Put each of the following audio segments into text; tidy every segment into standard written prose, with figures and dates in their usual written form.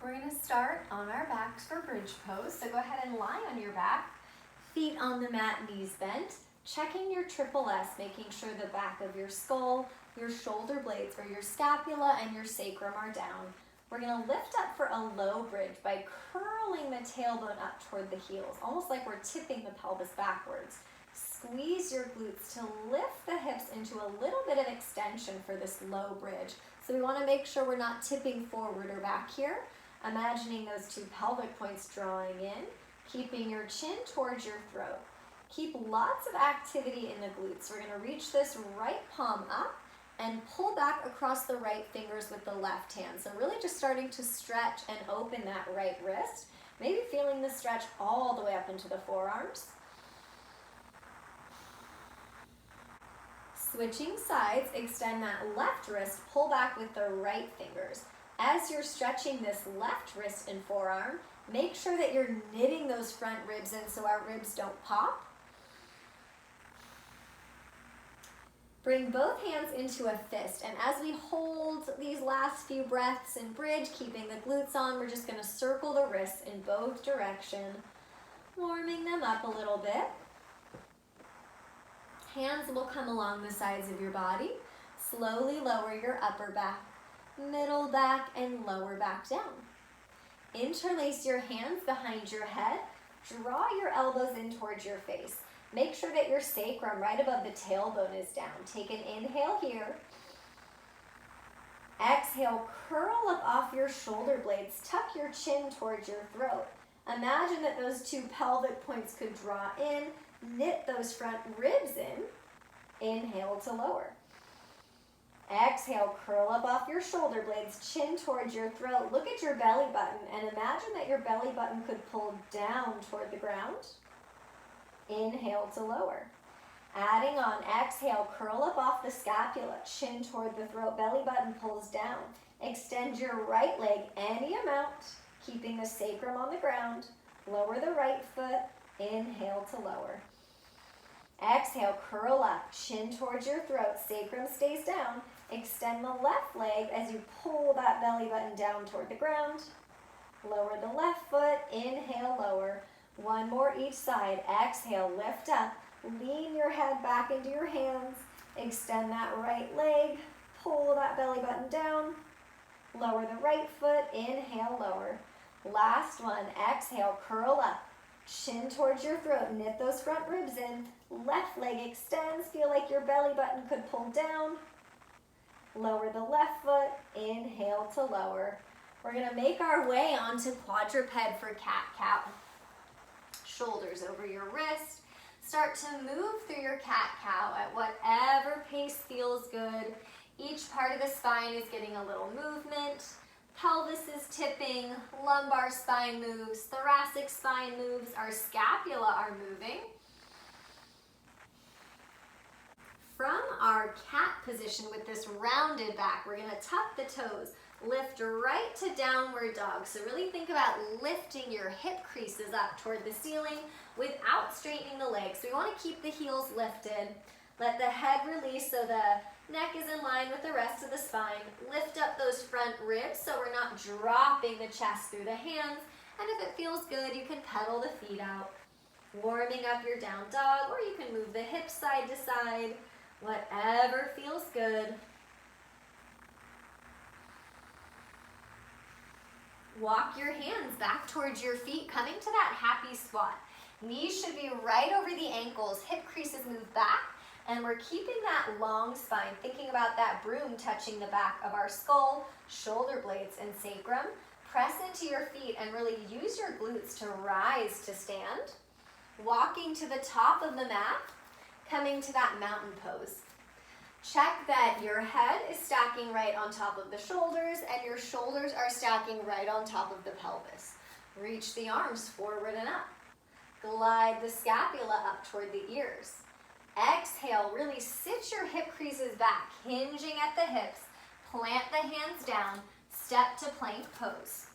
we're gonna start on our backs for bridge pose. So go ahead and lie on your back, feet on the mat, knees bent, checking your triple S, making sure the back of your skull, your shoulder blades or your scapula and your sacrum are down. We're gonna lift up for a low bridge by curling the tailbone up toward the heels, almost like we're tipping the pelvis backwards. Squeeze your glutes to lift the hips into a little bit of extension for this low bridge. So we want to make sure we're not tipping forward or back here. Imagining those two pelvic points drawing in, keeping your chin towards your throat. Keep lots of activity in the glutes. We're going to reach this right palm up and pull back across the right fingers with the left hand. So really just starting to stretch and open that right wrist. Maybe feeling the stretch all the way up into the forearms. Switching sides, extend that left wrist, pull back with the right fingers. As you're stretching this left wrist and forearm, make sure that you're knitting those front ribs in so our ribs don't pop. Bring both hands into a fist, and as we hold these last few breaths in bridge, keeping the glutes on, we're just going to circle the wrists in both directions, warming them up a little bit. Hands will come along the sides of your body. Slowly lower your upper back, middle back, and lower back down. Interlace your hands behind your head. Draw your elbows in towards your face. Make sure that your sacrum right above the tailbone is down. Take an inhale here. Exhale, curl up off your shoulder blades. Tuck your chin towards your throat. Imagine that those two pelvic points could draw in. Knit those front ribs in. Inhale to lower. Exhale, curl up off your shoulder blades, chin towards your throat. Look at your belly button and imagine that your belly button could pull down toward the ground. Inhale to lower. Adding on, exhale, curl up off the scapula, chin toward the throat, belly button pulls down. Extend your right leg any amount, keeping the sacrum on the ground. Lower the right foot. Inhale to lower. Exhale, curl up, chin towards your throat, sacrum stays down. Extend the left leg as you pull that belly button down toward the ground. Lower the left foot, inhale, lower. One more each side. Exhale, lift up. Lean your head back into your hands. Extend that right leg. Pull that belly button down. Lower the right foot, inhale, lower. Last one, exhale, curl up. Chin towards your throat, knit those front ribs in. Left leg extends, feel like your belly button could pull down. Lower the left foot, inhale to lower. We're gonna make our way onto quadruped for cat-cow. Shoulders over your wrist. Start to move through your cat-cow at whatever pace feels good. Each part of the spine is getting a little movement. Pelvis is tipping, lumbar spine moves, thoracic spine moves, our scapula are moving. From our cat position with this rounded back, we're gonna tuck the toes, lift right to downward dog. So really think about lifting your hip creases up toward the ceiling without straightening the legs. So we wanna keep the heels lifted. Let the head release so the neck is in line with the rest of the spine. Lift up those front ribs so we're not dropping the chest through the hands. And if it feels good, you can pedal the feet out. Warming up your down dog, or you can move the hips side to side. Whatever feels good. Walk your hands back towards your feet, coming to that happy squat. Knees should be right over the ankles. Hip creases move back. And we're keeping that long spine, thinking about that broom touching the back of our skull, shoulder blades, and sacrum. Press into your feet and really use your glutes to rise to stand. Walking to the top of the mat, coming to that mountain pose. Check that your head is stacking right on top of the shoulders and your shoulders are stacking right on top of the pelvis. Reach the arms forward and up. Glide the scapula up toward the ears. Exhale, really sit your hip creases back, hinging at the hips. Plant the hands down, step to plank pose.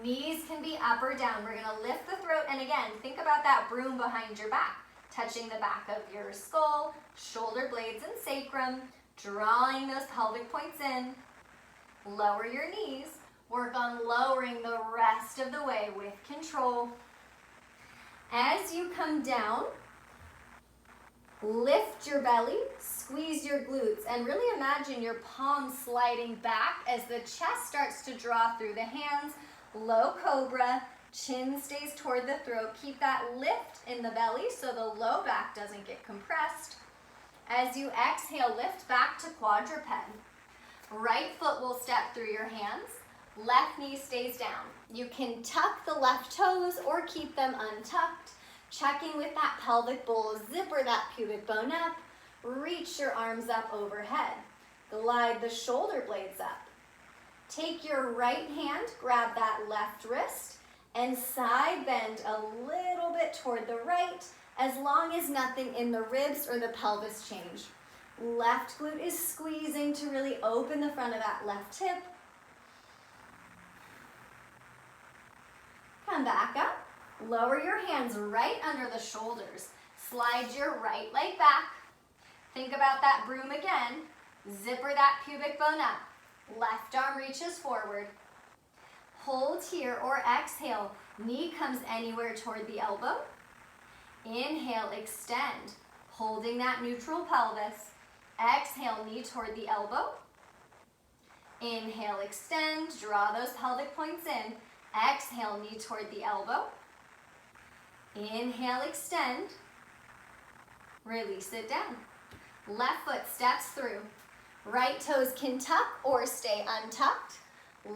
Knees can be up or down. We're gonna lift the throat, and again, think about that broom behind your back, touching the back of your skull, shoulder blades and sacrum, drawing those pelvic points in. Lower your knees, Work on lowering the rest of the way with control. As you come down, lift your belly, squeeze your glutes, and really imagine your palms sliding back as the chest starts to draw through the hands. Low cobra, chin stays toward the throat. Keep that lift in the belly so the low back doesn't get compressed. As you exhale, lift back to quadruped. Right foot will step through your hands. Left knee stays down. You can tuck the left toes or keep them untucked. Checking with that pelvic bowl, zipper that pubic bone up. Reach your arms up overhead. Glide the shoulder blades up. Take your right hand, grab that left wrist, and side bend a little bit toward the right, as long as nothing in the ribs or the pelvis change. Left glute is squeezing to really open the front of that left hip. Come back up. Lower your hands right under the shoulders. Slide your right leg back. Think about that broom again. Zipper that pubic bone up. Left arm reaches forward. Hold here or exhale. Knee comes anywhere toward the elbow. Inhale, extend, holding that neutral pelvis. Exhale, knee toward the elbow. Inhale, extend, draw those pelvic points in. Exhale, knee toward the elbow. Inhale, extend. Release it down. Left foot steps through. Right toes can tuck or stay untucked.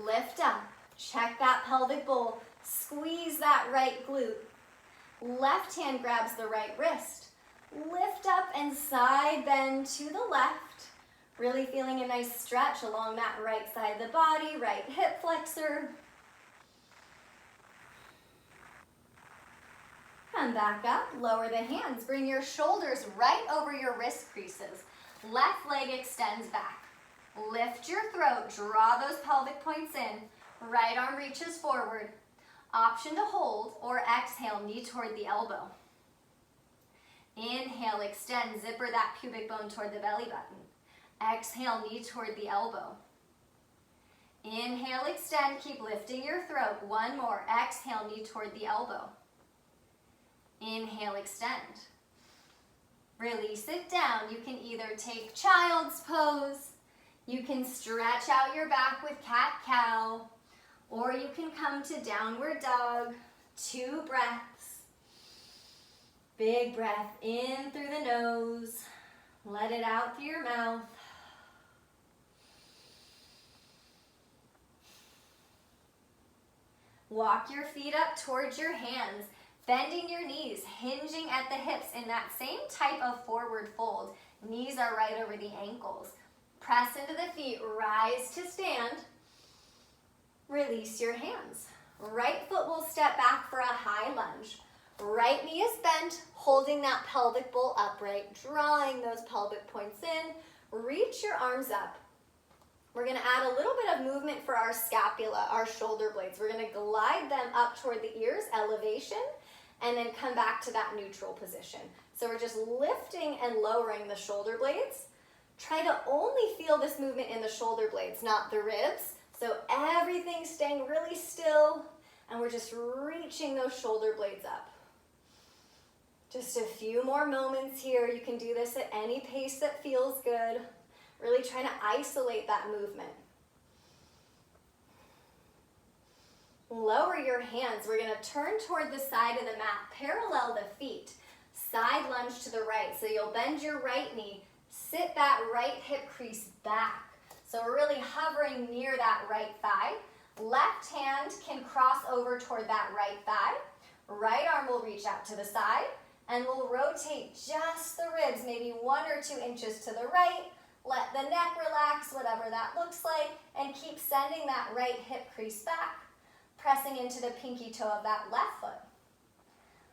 Lift up. Check that pelvic bowl. Squeeze that right glute. Left hand grabs the right wrist. Lift up and side bend to the left. Really feeling a nice stretch along that right side of the body, right hip flexor. Come back up, lower the hands. Bring your shoulders right over your wrist creases. Left leg extends back. Lift your throat, draw those pelvic points in. Right arm reaches forward. Option to hold or exhale, knee toward the elbow. Inhale, extend, zipper that pubic bone toward the belly button. Exhale, knee toward the elbow. Inhale, extend, keep lifting your throat. One more. Exhale, knee toward the elbow. Inhale, extend. Release it down. You can either take child's pose, you can stretch out your back with cat-cow, or you can come to downward dog. 2 breaths. Big breath in through the nose. Let it out through your mouth. Walk your feet up towards your hands, bending your knees, hinging at the hips in that same type of forward fold. Knees are right over the ankles. Press into the feet, rise to stand. Release your hands. Right foot will step back for a high lunge. Right knee is bent, holding that pelvic bowl upright, drawing those pelvic points in. Reach your arms up. We're going to add a little bit of movement for our scapula, our shoulder blades. We're going to glide them up toward the ears, elevation, and then come back to that neutral position. So we're just lifting and lowering the shoulder blades. Try to only feel this movement in the shoulder blades, not the ribs. So everything's staying really still, and we're just reaching those shoulder blades up. Just a few more moments here. You can do this at any pace that feels good. Really trying to isolate that movement. Lower your hands. We're going to turn toward the side of the mat. Parallel the feet. Side lunge to the right. So you'll bend your right knee. Sit that right hip crease back. So we're really hovering near that right thigh. Left hand can cross over toward that right thigh. Right arm will reach out to the side. And we'll rotate just the ribs, maybe 1 or 2 inches to the right. Let the neck relax, whatever that looks like, and keep sending that right hip crease back, pressing into the pinky toe of that left foot.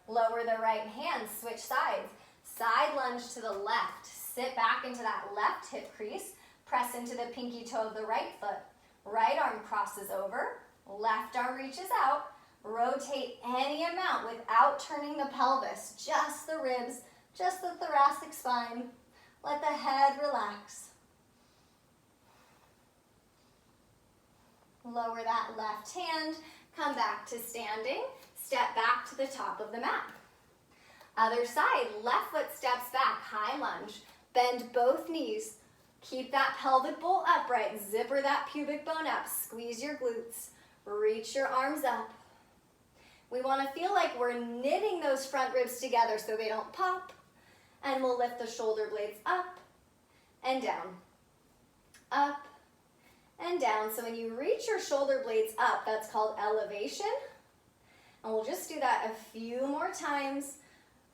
Lower the right hand, switch sides. Side lunge to the left. Sit back into that left hip crease, press into the pinky toe of the right foot. Right arm crosses over, left arm reaches out. Rotate any amount without turning the pelvis, just the ribs, just the thoracic spine. Let the head relax. Lower that left hand, come back to standing, step back to the top of the mat. Other side, left foot steps back, high lunge, bend both knees, keep that pelvic bowl upright, zipper that pubic bone up, squeeze your glutes, reach your arms up. We want to feel like we're knitting those front ribs together so they don't pop, and we'll lift the shoulder blades up and down, up and down. So when you reach your shoulder blades up, that's called elevation. And we'll just do that a few more times,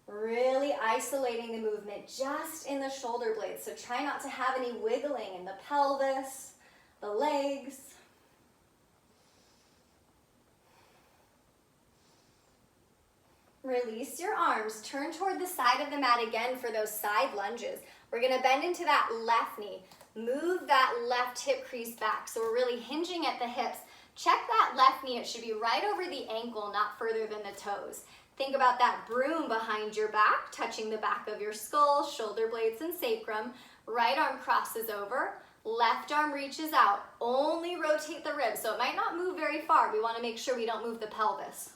really isolating the movement just in the shoulder blades. So try not to have any wiggling in the pelvis, the legs. Release your arms, turn toward the side of the mat again for those side lunges. We're gonna bend into that left knee. Move that left hip crease back. So we're really hinging at the hips. Check that left knee, it should be right over the ankle, not further than the toes. Think about that broom behind your back, touching the back of your skull, shoulder blades and sacrum. Right arm crosses over, left arm reaches out. Only rotate the ribs, so it might not move very far. We wanna make sure we don't move the pelvis.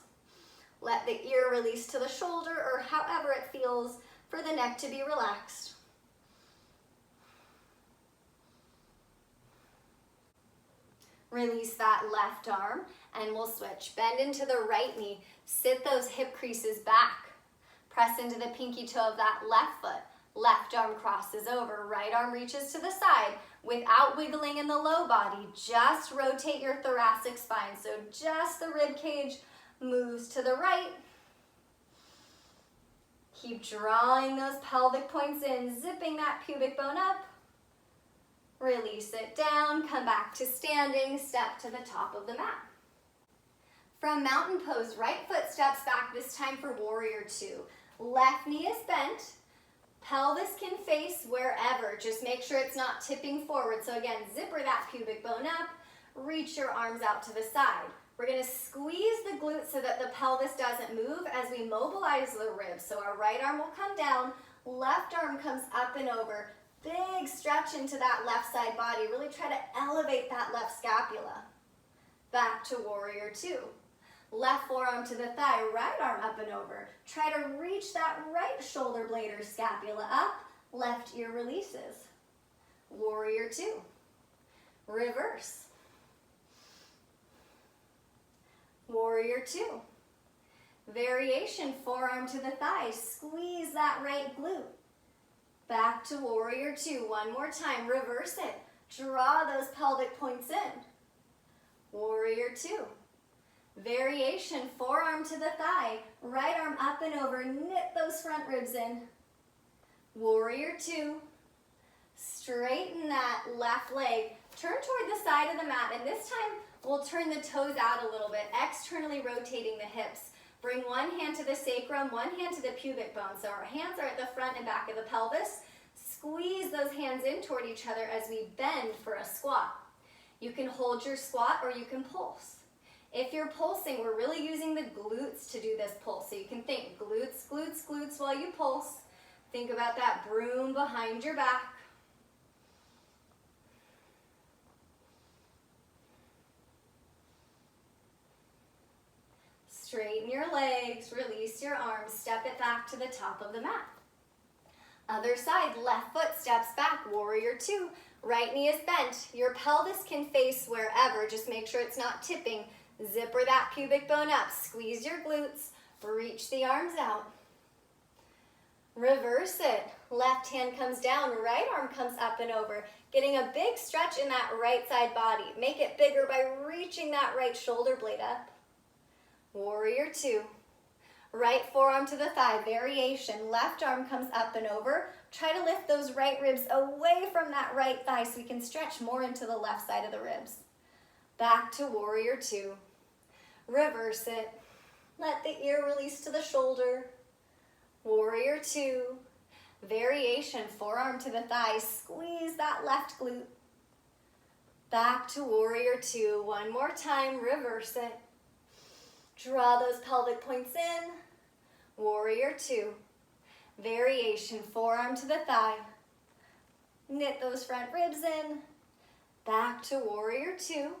Let the ear release to the shoulder or however it feels for the neck to be relaxed. Release that left arm and we'll switch. Bend into the right knee. Sit those hip creases back. Press into the pinky toe of that left foot. Left arm crosses over. Right arm reaches to the side without wiggling in the low body. Just rotate your thoracic spine. So just the rib cage moves to the right. Keep drawing those pelvic points in, zipping that pubic bone up. Release it down, come back to standing, step to the top of the mat. From mountain pose, right foot steps back, this time for warrior two. Left knee is bent, pelvis can face wherever, just make sure it's not tipping forward. So again, zipper that pubic bone up, reach your arms out to the side. We're gonna squeeze the glutes so that the pelvis doesn't move as we mobilize the ribs. So our right arm will come down, left arm comes up and over. Big stretch into that left side body. Really try to elevate that left scapula. Back to warrior two. Left forearm to the thigh, right arm up and over. Try to reach that right shoulder blade or scapula up. Left ear releases. Warrior two. Reverse. Warrior two. Variation, forearm to the thigh. Squeeze that right glute. Back to warrior two. One more time. Reverse it. Draw those pelvic points in. Warrior two. Variation, forearm to the thigh. Right arm up and over. Knit those front ribs in. Warrior two. Straighten that left leg. Turn toward the side of the mat. And this time, we'll turn the toes out a little bit, externally rotating the hips. Bring one hand to the sacrum, one hand to the pubic bone. So our hands are at the front and back of the pelvis. Squeeze those hands in toward each other as we bend for a squat. You can hold your squat or you can pulse. If you're pulsing, we're really using the glutes to do this pulse. So you can think glutes, glutes, glutes while you pulse. Think about that broom behind your back. Straighten your legs, release your arms, step it back to the top of the mat. Other side, left foot steps back, warrior two. Right knee is bent. Your pelvis can face wherever, just make sure it's not tipping. Zipper that pubic bone up, squeeze your glutes, reach the arms out. Reverse it. Left hand comes down, right arm comes up and over. Getting a big stretch in that right side body. Make it bigger by reaching that right shoulder blade up. Warrior two. Right forearm to the thigh, variation. Left arm comes up and over. Try to lift those right ribs away from that right thigh so we can stretch more into the left side of the ribs. Back to warrior two. Reverse it. Let the ear release to the shoulder. Warrior two. Variation, forearm to the thigh. Squeeze that left glute. Back to warrior two. One more time, reverse it. Draw those pelvic points in. Warrior two. Variation, forearm to the thigh. Knit those front ribs in. Back to warrior two.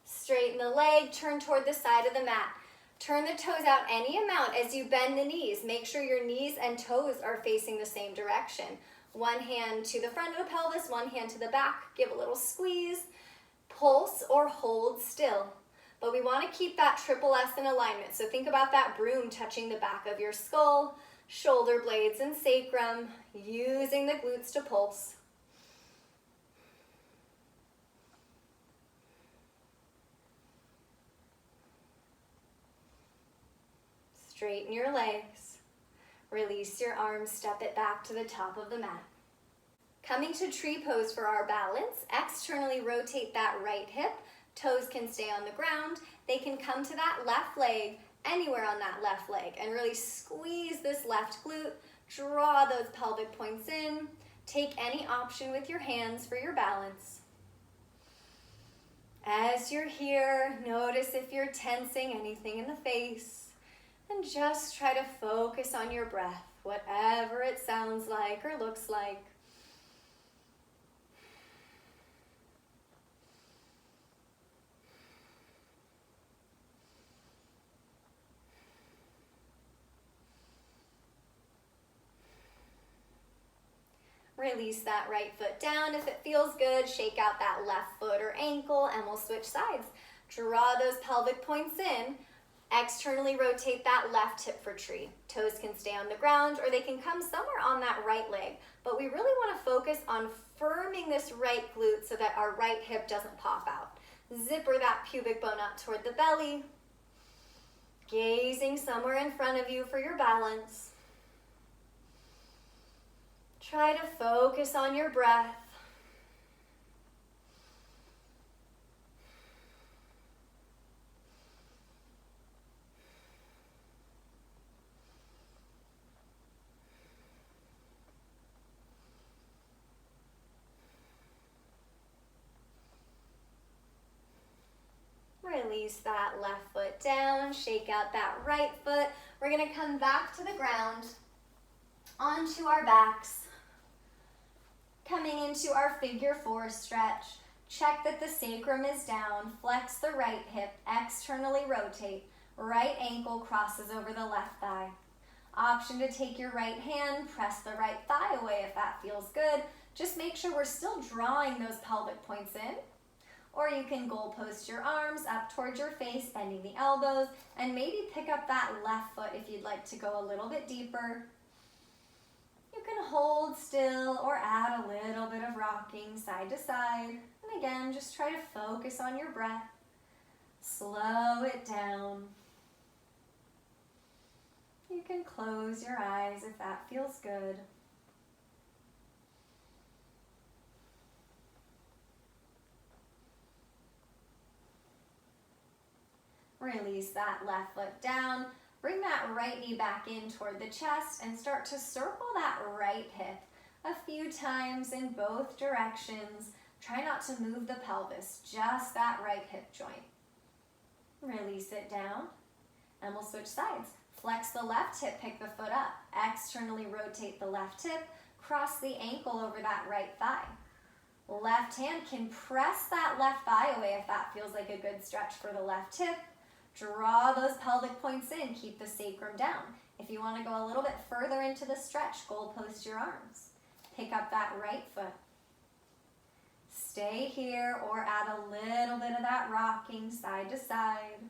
Straighten the leg, turn toward the side of the mat. Turn the toes out any amount as you bend the knees. Make sure your knees and toes are facing the same direction. One hand to the front of the pelvis, one hand to the back. Give a little squeeze. Pulse or hold still. But we want to keep that triple S in alignment. So think about that broom touching the back of your skull, shoulder blades and sacrum, using the glutes to pulse. Straighten your legs. Release your arms, step it back to the top of the mat. Coming to tree pose for our balance, externally rotate that right hip. Toes can stay on the ground. They can come to that left leg, anywhere on that left leg, and really squeeze this left glute. Draw those pelvic points in. Take any option with your hands for your balance. As you're here, notice if you're tensing anything in the face. And just try to focus on your breath, whatever it sounds like or looks like. Release that right foot down. If it feels good, shake out that left foot or ankle, and we'll switch sides. Draw those pelvic points in. Externally rotate that left hip for tree. Toes can stay on the ground or they can come somewhere on that right leg. But we really want to focus on firming this right glute so that our right hip doesn't pop out. Zipper that pubic bone up toward the belly. Gazing somewhere in front of you for your balance. Try to focus on your breath. Release that left foot down, shake out that right foot. We're going to come back to the ground, onto our backs, coming into our figure 4 stretch. Check that the sacrum is down, flex the right hip, externally rotate. Right ankle crosses over the left thigh. Option to take your right hand, press the right thigh away if that feels good. Just make sure we're still drawing those pelvic points in. Or you can goal post your arms up towards your face, bending the elbows, and maybe pick up that left foot if you'd like to go a little bit deeper. You can hold still or add a little bit of rocking side to side. And again, just try to focus on your breath. Slow it down. You can close your eyes if that feels good. Release that left foot down. Bring that right knee back in toward the chest and start to circle that right hip a few times in both directions. Try not to move the pelvis, just that right hip joint. Release it down and we'll switch sides. Flex the left hip, pick the foot up. Externally rotate the left hip, cross the ankle over that right thigh. Left hand can press that left thigh away if that feels like a good stretch for the left hip. Draw those pelvic points in, keep the sacrum down. If you want to go a little bit further into the stretch, goal post your arms. Pick up that right foot. Stay here or add a little bit of that rocking side to side.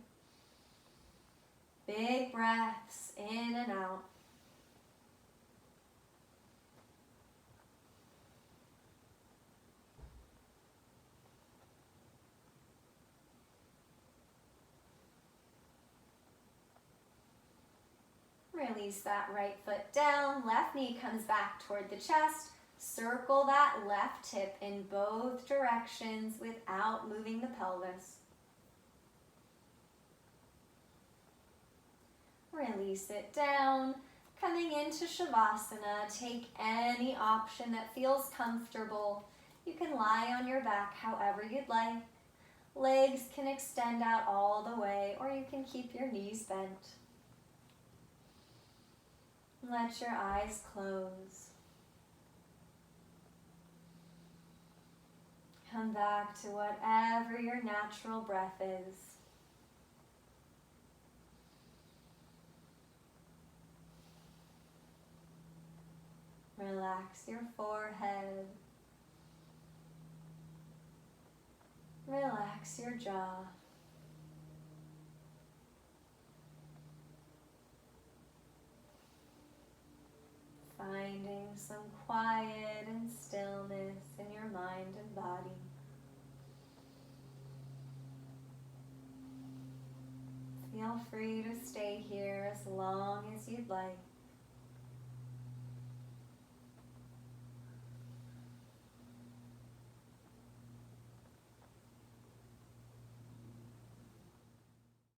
Big breaths in and out. Release that right foot down, left knee comes back toward the chest. Circle that left hip in both directions without moving the pelvis. Release it down. Coming into Shavasana, take any option that feels comfortable. You can lie on your back however you'd like. Legs can extend out all the way, or you can keep your knees bent. Let your eyes close. Come back to whatever your natural breath is. Relax your forehead. Relax your jaw. Finding some quiet and stillness in your mind and body. Feel free to stay here as long as you'd like.